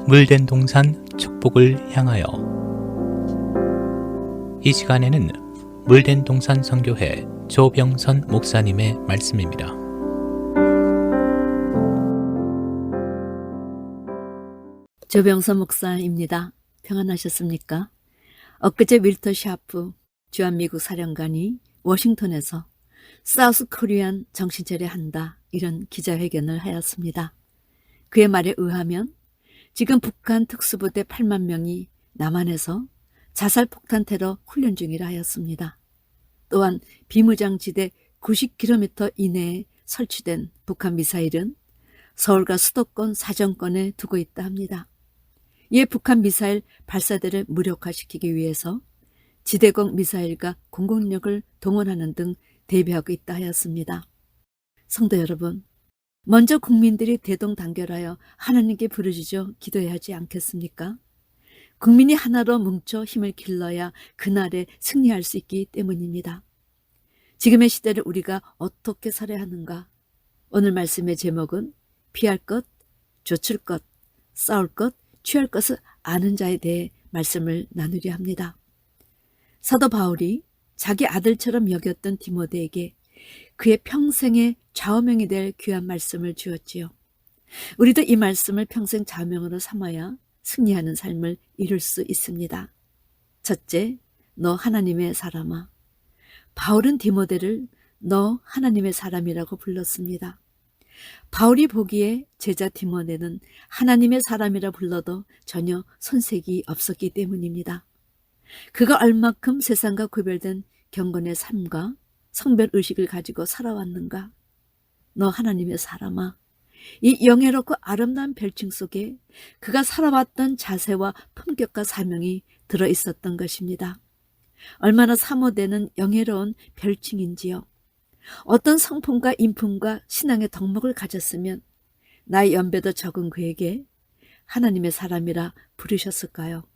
물된 동산 축복을 향하여. 이 시간에는 물된 동산 선교회 조병선 목사님의 말씀입니다. 조병선 목사입니다. 평안하셨습니까? 엊그제 윌터 샤프 주한미국 사령관이 워싱턴에서 사우스 코리안 정신차려 한다, 이런 기자회견을 하였습니다. 그의 말에 의하면 지금 북한 특수부대 8만 명이 남한에서 자살폭탄 테러 훈련 중이라 하였습니다. 또한 비무장지대 90km 이내에 설치된 북한 미사일은 서울과 수도권 사정권에 두고 있다 합니다. 이에 북한 미사일 발사대를 무력화시키기 위해서 지대공 미사일과 공공력을 동원하는 등 대비하고 있다 하였습니다. 성도 여러분, 먼저 국민들이 대동단결하여 하나님께 부르짖어 기도해야 하지 않겠습니까? 국민이 하나로 뭉쳐 힘을 길러야 그날에 승리할 수 있기 때문입니다. 지금의 시대를 우리가 어떻게 살아야 하는가? 오늘 말씀의 제목은 피할 것, 좇을 것, 싸울 것, 취할 것을 아는 자에 대해 말씀을 나누려 합니다. 사도 바울이 자기 아들처럼 여겼던 디모데에게 그의 평생의 좌우명이 될 귀한 말씀을 주었지요. 우리도 이 말씀을 평생 좌우명으로 삼아야 승리하는 삶을 이룰 수 있습니다. 첫째, 너 하나님의 사람아. 바울은 디모데를 너 하나님의 사람이라고 불렀습니다. 바울이 보기에 제자 디모데는 하나님의 사람이라 불러도 전혀 손색이 없었기 때문입니다. 그가 얼마큼 세상과 구별된 경건의 삶과 성별의식을 가지고 살아왔는가? 너 하나님의 사람아. 이 영예롭고 아름다운 별칭 속에 그가 살아왔던 자세와 품격과 사명이 들어있었던 것입니다. 얼마나 사모되는 영예로운 별칭인지요. 어떤 성품과 인품과 신앙의 덕목을 가졌으면 나의 연배도 적은 그에게 하나님의 사람이라 부르셨을까요?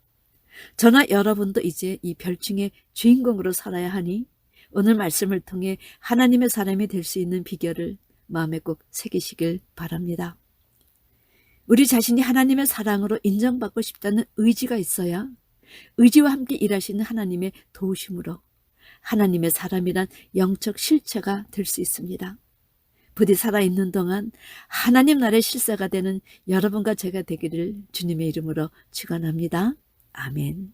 저나 여러분도 이제 이 별칭의 주인공으로 살아야 하니 오늘 말씀을 통해 하나님의 사람이 될 수 있는 비결을 마음에 꼭 새기시길 바랍니다. 우리 자신이 하나님의 사랑으로 인정받고 싶다는 의지가 있어야 의지와 함께 일하시는 하나님의 도우심으로 하나님의 사람이란 영적 실체가 될 수 있습니다. 부디 살아있는 동안 하나님 나라의 실세가 되는 여러분과 제가 되기를 주님의 이름으로 축원합니다. 아멘.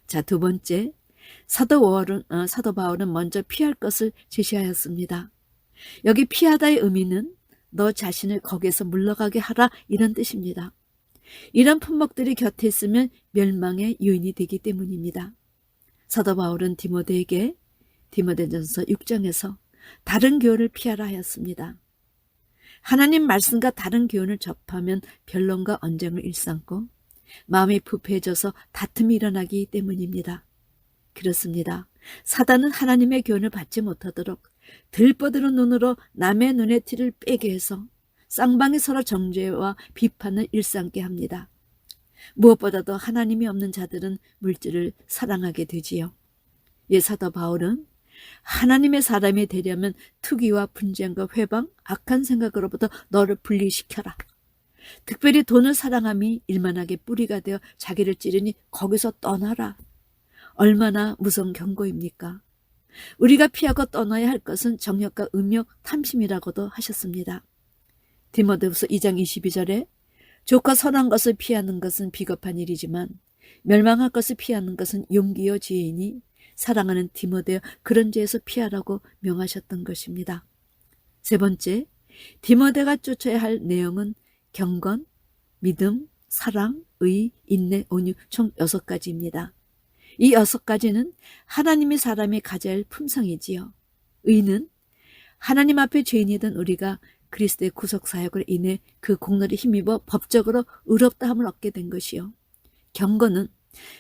자, 두 번째, 사도 바울은 먼저 피할 것을 제시하였습니다. 여기 피하다의 의미는 너 자신을 거기에서 물러가게 하라, 이런 뜻입니다. 이런 품목들이 곁에 있으면 멸망의 요인이 되기 때문입니다. 사도 바울은 디모데에게 디모데전서 6장에서 다른 교훈을 피하라 하였습니다. 하나님 말씀과 다른 교훈을 접하면 변론과 언쟁을 일삼고 마음이 부패해져서 다툼이 일어나기 때문입니다. 그렇습니다. 사단은 하나님의 교훈을 받지 못하도록 들뻗드는 눈으로 남의 눈에 티를 빼게 해서 쌍방이 서로 정죄와 비판을 일삼게 합니다. 무엇보다도 하나님이 없는 자들은 물질을 사랑하게 되지요. 사도 바울은 하나님의 사람이 되려면 투기와 분쟁과 회방, 악한 생각으로부터 너를 분리시켜라. 특별히 돈을 사랑함이 일만하게 뿌리가 되어 자기를 찌르니 거기서 떠나라. 얼마나 무서운 경고입니까? 우리가 피하고 떠나야 할 것은 정욕과 음욕, 탐심이라고도 하셨습니다. 디모데후서 2장 22절에 좋고 선한 것을 피하는 것은 비겁한 일이지만 멸망할 것을 피하는 것은 용기요 지혜이니 사랑하는 디모데여 그런 죄에서 피하라고 명하셨던 것입니다. 세 번째, 디모데가 쫓아야 할 내용은 경건, 믿음, 사랑, 의, 인내, 온유 총 6가지입니다. 이 6가지는 하나님의 사람이 가져야 할 품성이지요. 의는 하나님 앞에 죄인이던 우리가 그리스도의 구속사역을 인해 그 공로를 힘입어 법적으로 의롭다함을 얻게 된 것이요. 경건은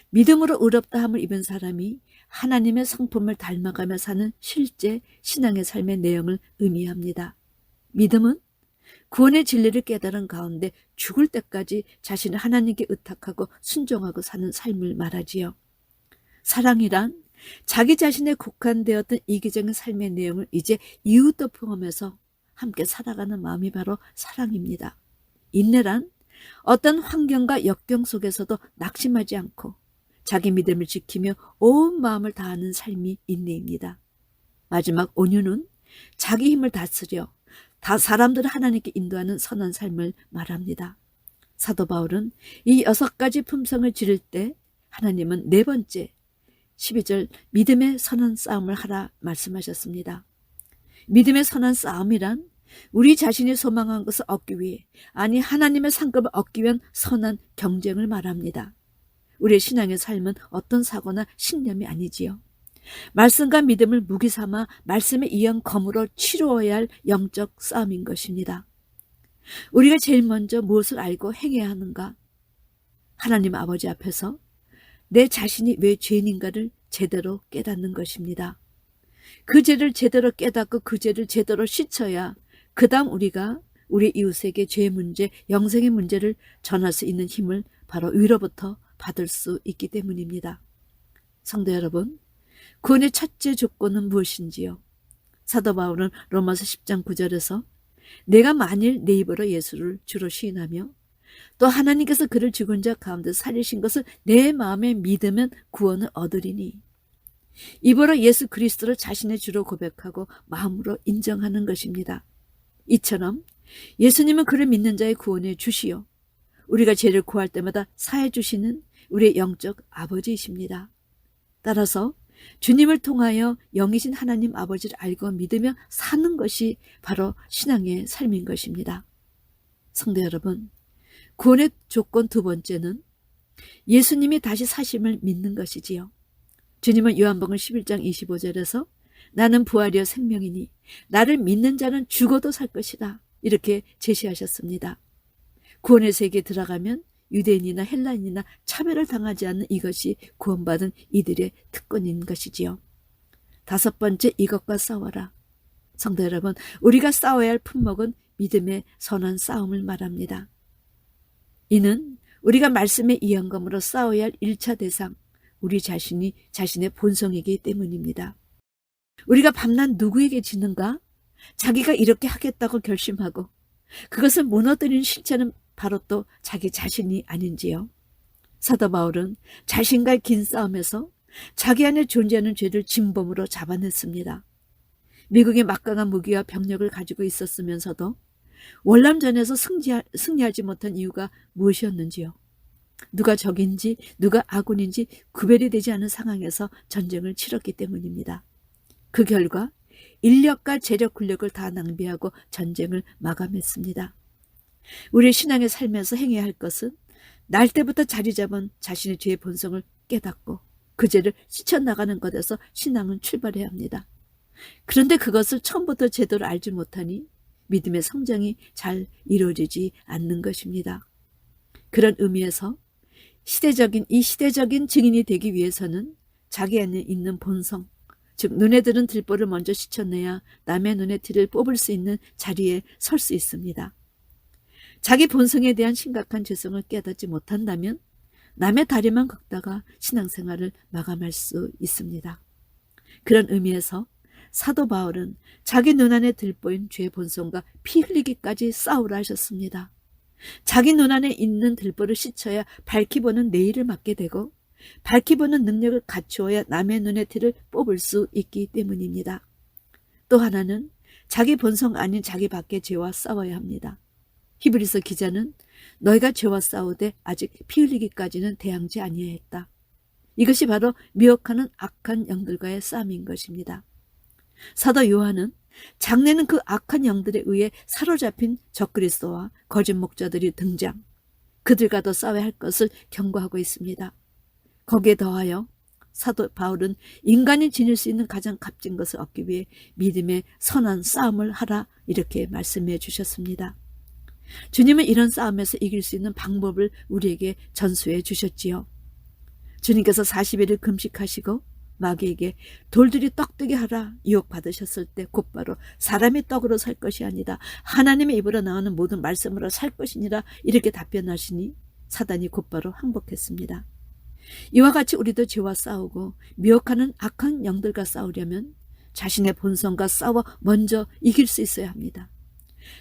믿음으로 의롭다함을 입은 사람이 하나님의 성품을 닮아가며 사는 실제 신앙의 삶의 내용을 의미합니다. 믿음은 구원의 진리를 깨달은 가운데 죽을 때까지 자신을 하나님께 의탁하고 순종하고 사는 삶을 말하지요. 사랑이란 자기 자신에 국한되었던 이기적인 삶의 내용을 이제 이웃도 포함해서 함께 살아가는 마음이 바로 사랑입니다. 인내란 어떤 환경과 역경 속에서도 낙심하지 않고 자기 믿음을 지키며 온 마음을 다하는 삶이 인내입니다. 마지막 온유는 자기 힘을 다스려 사람들을 하나님께 인도하는 선한 삶을 말합니다. 사도 바울은 이 6가지 품성을 지를 때 하나님은 4번째 12절 믿음의 선한 싸움을 하라 말씀하셨습니다. 믿음의 선한 싸움이란 우리 자신이 소망한 것을 얻기 위해, 아니 하나님의 상급을 얻기 위한 선한 경쟁을 말합니다. 우리의 신앙의 삶은 어떤 사고나 신념이 아니지요. 말씀과 믿음을 무기 삼아 말씀에 의한 검으로 치루어야 할 영적 싸움인 것입니다. 우리가 제일 먼저 무엇을 알고 행해야 하는가? 하나님 아버지 앞에서 내 자신이 왜 죄인인가를 제대로 깨닫는 것입니다. 그 죄를 제대로 깨닫고 그 죄를 제대로 씻어야 그 다음 우리가 우리 이웃에게 죄의 문제, 영생의 문제를 전할 수 있는 힘을 바로 위로부터 받을 수 있기 때문입니다. 성도 여러분, 구원의 첫째 조건은 무엇인지요? 사도 바울은 로마서 10장 9절에서 내가 만일 내 입으로 예수를 주로 시인하며 또 하나님께서 그를 죽은 자 가운데 살리신 것을 내 마음에 믿으면 구원을 얻으리니, 입으로 예수 그리스도를 자신의 주로 고백하고 마음으로 인정하는 것입니다. 이처럼 예수님은 그를 믿는 자의 구원의 주시요 우리가 죄를 구할 때마다 사해 주시는 우리의 영적 아버지이십니다. 따라서 주님을 통하여 영이신 하나님 아버지를 알고 믿으며 사는 것이 바로 신앙의 삶인 것입니다. 성도 여러분, 구원의 조건 2번째는 예수님이 다시 사심을 믿는 것이지요. 주님은 요한복음 11장 25절에서 나는 부활이요 생명이니 나를 믿는 자는 죽어도 살 것이다 이렇게 제시하셨습니다. 구원의 세계에 들어가면 유대인이나 헬라인이나 차별을 당하지 않는 이것이 구원받은 이들의 특권인 것이지요. 5번째, 이것과 싸워라. 성도 여러분, 우리가 싸워야 할 품목은 믿음의 선한 싸움을 말합니다. 이는 우리가 말씀에 의한 것으로 싸워야 할 1차 대상, 우리 자신이 자신의 본성이기 때문입니다. 우리가 밤낮 누구에게 지는가? 자기가 이렇게 하겠다고 결심하고 그것을 무너뜨리는 실체는 바로 또 자기 자신이 아닌지요. 사도 바울은 자신과의 긴 싸움에서 자기 안에 존재하는 죄를 진범으로 잡아냈습니다. 미국의 막강한 무기와 병력을 가지고 있었으면서도 월남전에서 승리하지 못한 이유가 무엇이었는지요. 누가 적인지 누가 아군인지 구별이 되지 않은 상황에서 전쟁을 치렀기 때문입니다. 그 결과 인력과 재력 군력을 다 낭비하고 전쟁을 마감했습니다. 우리의 신앙의 삶에서 행해야 할 것은 날 때부터 자리 잡은 자신의 죄의 본성을 깨닫고 그 죄를 씻어나가는 것에서 신앙은 출발해야 합니다. 그런데 그것을 처음부터 제대로 알지 못하니 믿음의 성장이 잘 이루어지지 않는 것입니다. 그런 의미에서 시대적인 증인이 되기 위해서는 자기 안에 있는 본성, 즉 눈에 들은 들보를 먼저 씻어내야 남의 눈에 티를 뽑을 수 있는 자리에 설 수 있습니다. 자기 본성에 대한 심각한 죄성을 깨닫지 못한다면 남의 다리만 걷다가 신앙생활을 마감할 수 있습니다. 그런 의미에서 사도 바울은 자기 눈안에 들보인 죄의 본성과 피 흘리기까지 싸우라 하셨습니다. 자기 눈안에 있는 들보를 씻어야 밝히 보는 내일을 맞게 되고 밝히 보는 능력을 갖추어야 남의 눈의 티를 뽑을 수 있기 때문입니다. 또 하나는 자기 본성 아닌 자기 밖의 죄와 싸워야 합니다. 히브리서 기자는 너희가 죄와 싸우되 아직 피 흘리기까지는 대항지 아니하였다. 이것이 바로 미혹하는 악한 영들과의 싸움인 것입니다. 사도 요한은 장래는 그 악한 영들에 의해 사로잡힌 적그리스도와 거짓 목자들이 등장, 그들과도 싸워야 할 것을 경고하고 있습니다. 거기에 더하여 사도 바울은 인간이 지닐 수 있는 가장 값진 것을 얻기 위해 믿음의 선한 싸움을 하라 이렇게 말씀해 주셨습니다. 주님은 이런 싸움에서 이길 수 있는 방법을 우리에게 전수해 주셨지요. 주님께서 40일을 금식하시고 마귀에게 돌들이 떡되게 하라 유혹받으셨을 때 곧바로 사람의 떡으로 살 것이 아니다 하나님의 입으로 나오는 모든 말씀으로 살 것이니라 이렇게 답변하시니 사단이 곧바로 항복했습니다. 이와 같이 우리도 죄와 싸우고 미혹하는 악한 영들과 싸우려면 자신의 본성과 싸워 먼저 이길 수 있어야 합니다.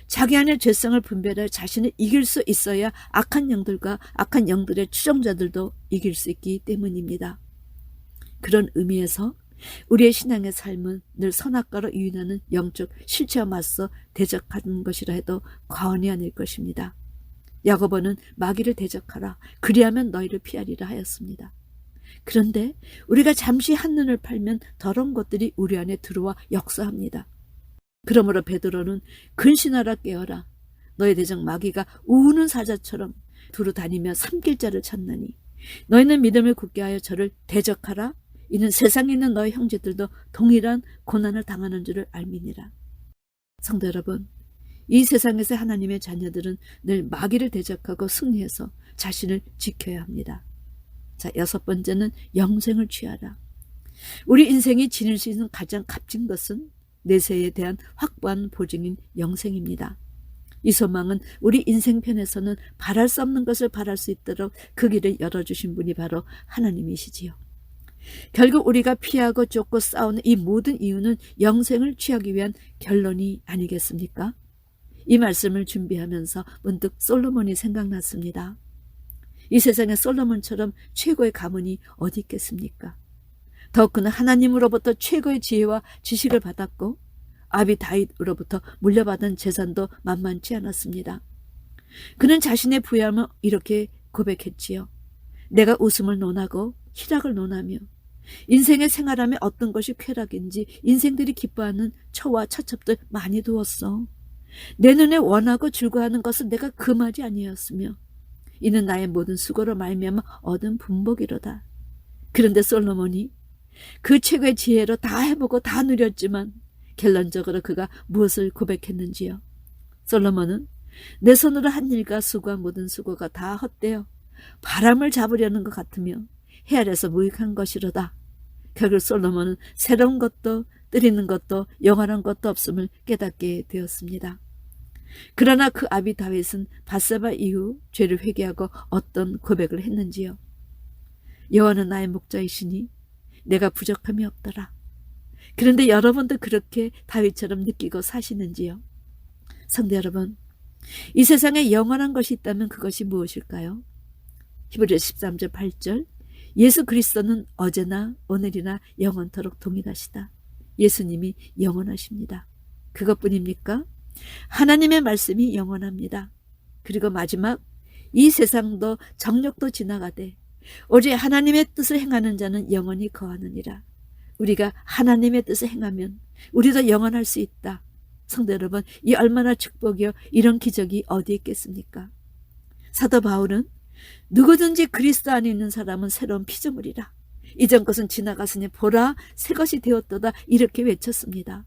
자기 안의 죄성을 분별해 자신을 이길 수 있어야 악한 영들과 악한 영들의 추종자들도 이길 수 있기 때문입니다. 그런 의미에서 우리의 신앙의 삶은 늘 선악과로 유인하는 영적 실체와 맞서 대적하는 것이라 해도 과언이 아닐 것입니다. 야고보는 마귀를 대적하라, 그리하면 너희를 피하리라 하였습니다. 그런데 우리가 잠시 한눈을 팔면 더러운 것들이 우리 안에 들어와 역사합니다. 그러므로 베드로는 근신하라, 깨어라. 너희 대적 마귀가 우는 사자처럼 두루 다니며 삼킬 자를 찾나니 너희는 믿음을 굳게 하여 저를 대적하라. 이는 세상에 있는 너희 형제들도 동일한 고난을 당하는 줄을 알미니라. 성도 여러분, 이 세상에서 하나님의 자녀들은 늘 마귀를 대적하고 승리해서 자신을 지켜야 합니다. 자, 6번째는 영생을 취하라. 우리 인생이 지닐 수 있는 가장 값진 것은 내세에 대한 확고한 보증인 영생입니다. 이 소망은 우리 인생편에서는 바랄 수 없는 것을 바랄 수 있도록 그 길을 열어주신 분이 바로 하나님이시지요. 결국 우리가 피하고 쫓고 싸우는 이 모든 이유는 영생을 취하기 위한 결론이 아니겠습니까? 이 말씀을 준비하면서 문득 솔로몬이 생각났습니다. 이 세상에 솔로몬처럼 최고의 가문이 어디 있겠습니까? 더욱 그는 하나님으로부터 최고의 지혜와 지식을 받았고 아비 다윗으로부터 물려받은 재산도 만만치 않았습니다. 그는 자신의 부유함을 이렇게 고백했지요. 내가 웃음을 논하고 희락을 논하며 인생의 생활함에 어떤 것이 쾌락인지 인생들이 기뻐하는 처와 처첩들 많이 두었어. 내 눈에 원하고 즐거워하는 것은 내가 그 말이 아니었으며 이는 나의 모든 수고로 말미암아 얻은 분복이로다. 그런데 솔로몬이 그 최고의 지혜로 다 해보고 다 누렸지만 결론적으로 그가 무엇을 고백했는지요. 솔로몬은 내 손으로 한 일과 수고한 모든 수고가 다 헛되어 바람을 잡으려는 것 같으며 해 아래서 무익한 것이로다. 결국 솔로몬은 새로운 것도 뜨리는 것도 영원한 것도 없음을 깨닫게 되었습니다. 그러나 그 아비 다윗은 밧세바 이후 죄를 회개하고 어떤 고백을 했는지요. 여호와는 나의 목자이시니 내가 부족함이 없더라. 그런데 여러분도 그렇게 다윗처럼 느끼고 사시는지요? 성도 여러분, 이 세상에 영원한 것이 있다면 그것이 무엇일까요? 히브리서 13절 8절 예수 그리스도는 어제나 오늘이나 영원토록 동일하시다. 예수님이 영원하십니다. 그것뿐입니까? 하나님의 말씀이 영원합니다. 그리고 마지막 이 세상도 정력도 지나가되 오직 하나님의 뜻을 행하는 자는 영원히 거하느니라. 우리가 하나님의 뜻을 행하면 우리도 영원할 수 있다. 성도 여러분, 이 얼마나 축복이요. 이런 기적이 어디 있겠습니까? 사도 바울은 누구든지 그리스도 안에 있는 사람은 새로운 피조물이라. 이전 것은 지나갔으니 보라 새 것이 되었도다. 이렇게 외쳤습니다.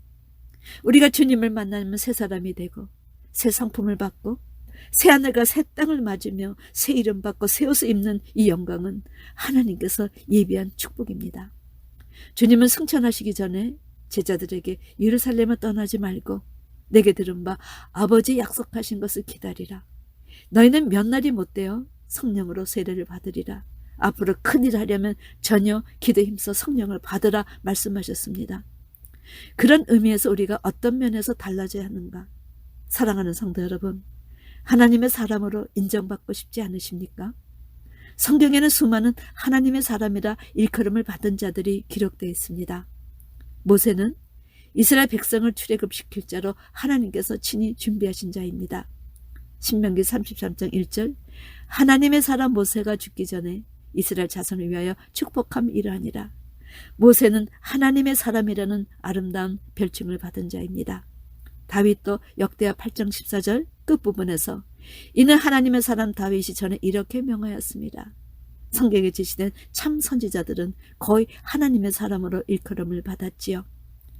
우리가 주님을 만나면 새 사람이 되고 새 성품을 받고 새 하늘과 새 땅을 맞으며 새 이름 받고 새 옷을 입는 이 영광은 하나님께서 예비한 축복입니다. 주님은 승천하시기 전에 제자들에게 예루살렘을 떠나지 말고 내게 들은 바 아버지 약속하신 것을 기다리라. 너희는 몇 날이 못되어 성령으로 세례를 받으리라. 앞으로 큰일 하려면 전혀 기도에 힘써 성령을 받으라 말씀하셨습니다. 그런 의미에서 우리가 어떤 면에서 달라져야 하는가? 사랑하는 성도 여러분, 하나님의 사람으로 인정받고 싶지 않으십니까? 성경에는 수많은 하나님의 사람이라 일컬음을 받은 자들이 기록되어 있습니다. 모세는 이스라엘 백성을 출애굽시킬 자로 하나님께서 친히 준비하신 자입니다. 신명기 33장 1절 하나님의 사람 모세가 죽기 전에 이스라엘 자손을 위하여 축복함 이러하니라. 모세는 하나님의 사람이라는 아름다운 별칭을 받은 자입니다. 다윗도 역대하 8장 14절 끝부분에서 이는 하나님의 사람 다윗이 전에 이렇게 명하였습니다. 성경에 제시된 참 선지자들은 거의 하나님의 사람으로 일컬음을 받았지요.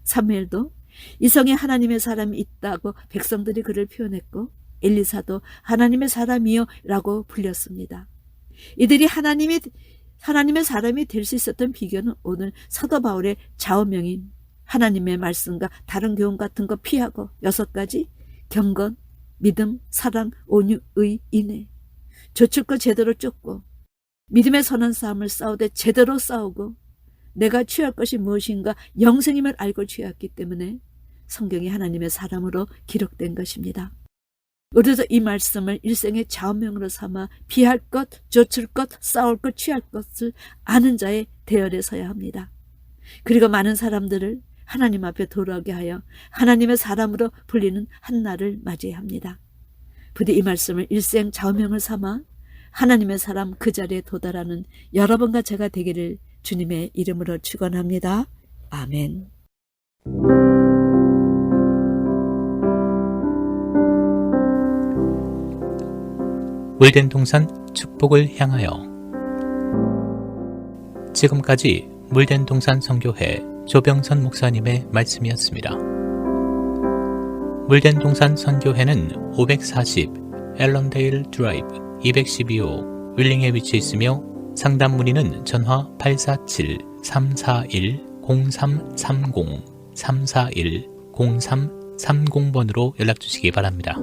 사무엘도 이성에 하나님의 사람이 있다고 백성들이 그를 표현했고 엘리사도 하나님의 사람이요 라고 불렸습니다. 이들이 하나님의 사람이 될 수 있었던 비결은 오늘 사도 바울의 좌우명인 하나님의 말씀과 다른 교훈 같은 거 피하고 6가지 경건, 믿음, 사랑, 온유, 의, 인애 조축고 제대로 쫓고 믿음의 선한 싸움을 싸우되 제대로 싸우고 내가 취할 것이 무엇인가 영생임을 알고 취했기 때문에 성경이 하나님의 사람으로 기록된 것입니다. 우리도 이 말씀을 일생의 좌우명으로 삼아 피할 것, 좇을 것, 싸울 것, 취할 것을 아는 자의 대열에 서야 합니다. 그리고 많은 사람들을 하나님 앞에 돌아오게 하여 하나님의 사람으로 불리는 한날을 맞이해야 합니다. 부디 이 말씀을 일생 좌우명을 삼아 하나님의 사람 그 자리에 도달하는 여러분과 제가 되기를 주님의 이름으로 축원합니다. 아멘. 물된 동산 축복을 향하여. 지금까지 물된 동산 선교회 조병선 목사님의 말씀이었습니다. 물된 동산 선교회는 540 앨런데일 드라이브 212호 윌링에 위치해 있으며 상담 문의는 전화 847-341-0330 341-0330번으로 연락 주시기 바랍니다.